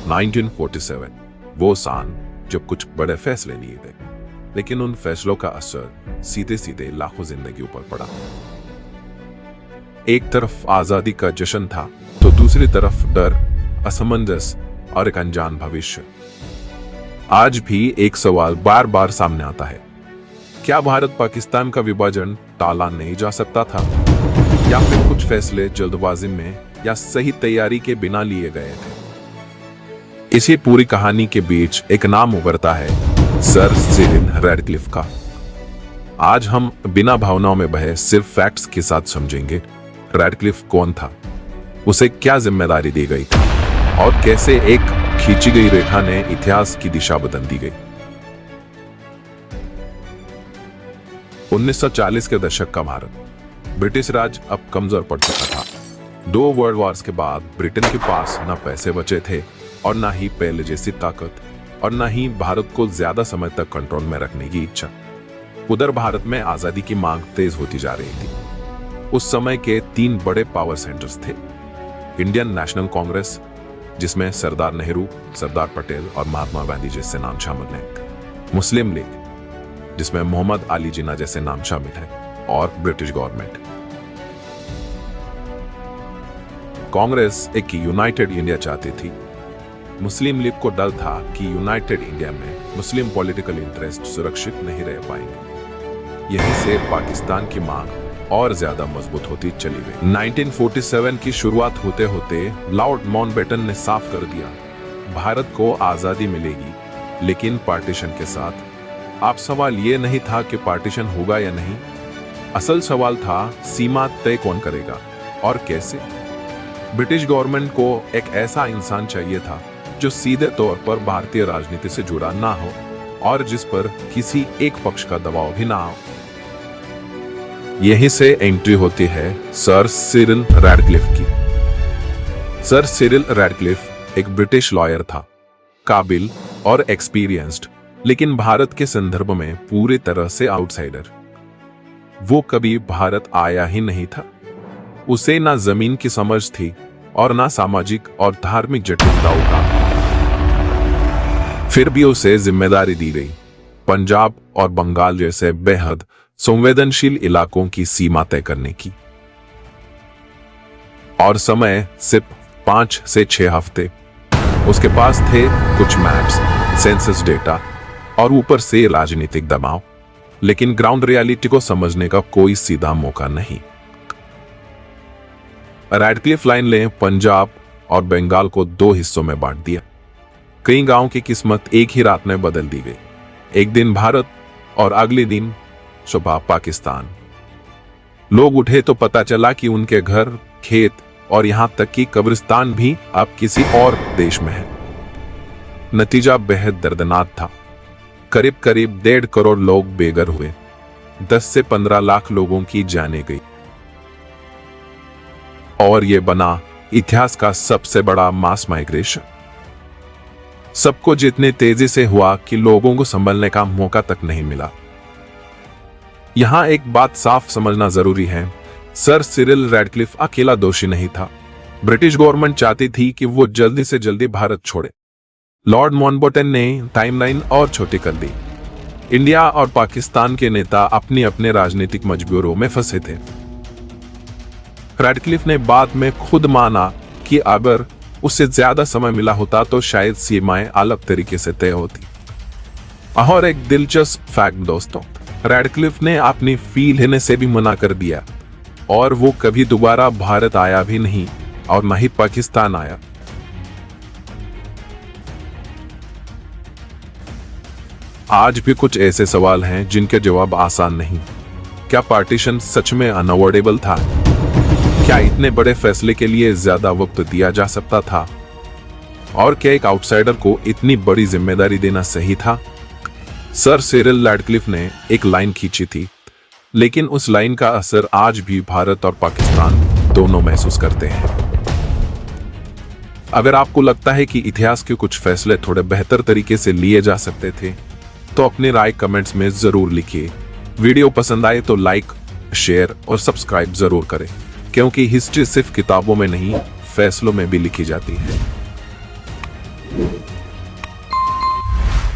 1947 वो साल जब कुछ बड़े फैसले लिए गए, लेकिन उन फैसलों का असर सीधे सीधे लाखों जिंदगियों पर पड़ा। एक तरफ आजादी का जश्न था तो दूसरी तरफ डर, असमंजस और एक अनजान भविष्य। आज भी एक सवाल बार बार सामने आता है, क्या भारत पाकिस्तान का विभाजन टाला नहीं जा सकता था, या फिर कुछ फैसले जल्दबाजी में या सही तैयारी के बिना लिए गए थे? इसी पूरी कहानी के बीच एक नाम उभरता है, सर सिरिल रैडक्लिफ का। आज हम बिना भावनाओं में बहे सिर्फ फैक्ट्स के साथ समझेंगे रैडक्लिफ कौन था, उसे क्या जिम्मेदारी दी गई थी और कैसे एक खींची गई रेखा ने इतिहास की दिशा बदल दी गई। 1940 के दशक का भारत, ब्रिटिश राज अब कमजोर पड़ चुका था। 2 वर्ल्ड वॉर्स के बाद ब्रिटेन के पास न पैसे बचे थे और न ही पहले जैसी ताकत, और न ही भारत को ज्यादा समय तक कंट्रोल में रखने की इच्छा। उधर भारत में आजादी की मांग तेज होती जा रही थी। उस समय के 3 बड़े पावर सेंटर्स थे। इंडियन नेशनल कांग्रेस, जिसमें सरदार नेहरू, सरदार पटेल और महात्मा गांधी जैसे नाम शामिल हैं। मुस्लिम लीग, जिसमें मोहम्मद अली जिन्ना जैसे नाम शामिल है, और ब्रिटिश गवर्नमेंट। कांग्रेस एक यूनाइटेड इंडिया चाहती थी। मुस्लिम लीग को डर था कि यूनाइटेड इंडिया में मुस्लिम पॉलिटिकल इंटरेस्ट सुरक्षित नहीं रह पाएंगे। यहीं से पाकिस्तान की मांग और ज्यादा मजबूत होती चली गई। 1947 की शुरुआत होते होते लॉर्ड माउंटबेटन ने साफ कर दिया, भारत को आजादी मिलेगी, लेकिन पार्टीशन के साथ। अब सवाल ये नहीं था कि पार्टीशन होगा या नहीं, असल सवाल था सीमा तय कौन करेगा और कैसे। ब्रिटिश गवर्नमेंट को एक ऐसा इंसान चाहिए था जो सीधे तौर पर भारतीय राजनीति से जुड़ा ना हो और जिस पर किसी एक पक्ष का दबाव भी ना हो। यहीं से एंट्री होती है सर सिरिल रैडक्लिफ की। सर सिरिल रैडक्लिफ एक ब्रिटिश लॉयर था, काबिल और एक्सपीरियंस्ड, लेकिन भारत के संदर्भ में पूरी तरह से आउटसाइडर। वो कभी भारत आया ही नहीं था। उसे ना जमीन की समझ थी और ना सामाजिक और धार्मिक जटिलताओं का। फिर भी उसे जिम्मेदारी दी गई, पंजाब और बंगाल जैसे बेहद संवेदनशील इलाकों की सीमा तय करने की। और समय सिर्फ 5 से 6 हफ्ते। उसके पास थे कुछ मैप्स, सेंसस डेटा और ऊपर से राजनीतिक दबाव, लेकिन ग्राउंड रियलिटी को समझने का कोई सीधा मौका नहीं। रैडक्लिफ लाइन ने पंजाब और बंगाल को 2 हिस्सों में बांट दिया। कई गांवों की किस्मत एक ही रात में बदल दी गई। एक दिन भारत और अगले दिन सुबह पाकिस्तान। लोग उठे तो पता चला कि उनके घर, खेत और यहां तक कि कब्रिस्तान भी अब किसी और देश में है। नतीजा बेहद दर्दनाक था। करीब करीब 1.5 करोड़ लोग बेघर हुए। 10 से 15 लाख लोगों की जानें गई। और यह बना इतिहास का सबसे बड़ा मास माइग्रेशन। सबको जितने तेजी से हुआ कि लोगों को संभलने का मौका तक नहीं मिला। यहां एक बात साफ समझना जरूरी है, सर सिरिल रैडक्लिफ अकेला दोषी नहीं था। ब्रिटिश गवर्नमेंट चाहती थी कि वो जल्दी से जल्दी भारत छोड़े। लॉर्ड माउंटबेटन ने टाइमलाइन और छोटी कर दी। इंडिया और पाकिस्तान के नेता अपनी अपने राजनीतिक मजबूरियों में फंसे थे। रैडक्लिफ ने बाद में खुद माना कि अगर उसे ज्यादा समय मिला होता तो शायद सीमाएं अलग तरीके से तय होती। और एक दिलचस्प फैक्ट दोस्तों, रैडक्लिफ ने अपनी फी लेने से भी मना कर दिया और वो कभी दोबारा भारत आया भी नहीं और न ही पाकिस्तान आया। आज भी कुछ ऐसे सवाल हैं जिनके जवाब आसान नहीं। क्या पार्टीशन सच में अनअवॉइडेबल था? क्या इतने बड़े फैसले के लिए ज्यादा वक्त दिया जा सकता था? और क्या एक आउटसाइडर को इतनी बड़ी जिम्मेदारी देना सही था? सर सिरिल रैडक्लिफ ने एक लाइन खींची थी, लेकिन उस लाइन का असर आज भी भारत और पाकिस्तान दोनों महसूस करते हैं। अगर आपको लगता है कि इतिहास के कुछ फैसले थोड़े बेहतर तरीके से लिए जा सकते थे, तो अपनी राय कमेंट्स में जरूर लिखिए। वीडियो पसंद आए तो लाइक, शेयर और सब्सक्राइब जरूर करें, क्योंकि हिस्ट्री सिर्फ किताबों में नहीं, फैसलों में भी लिखी जाती है।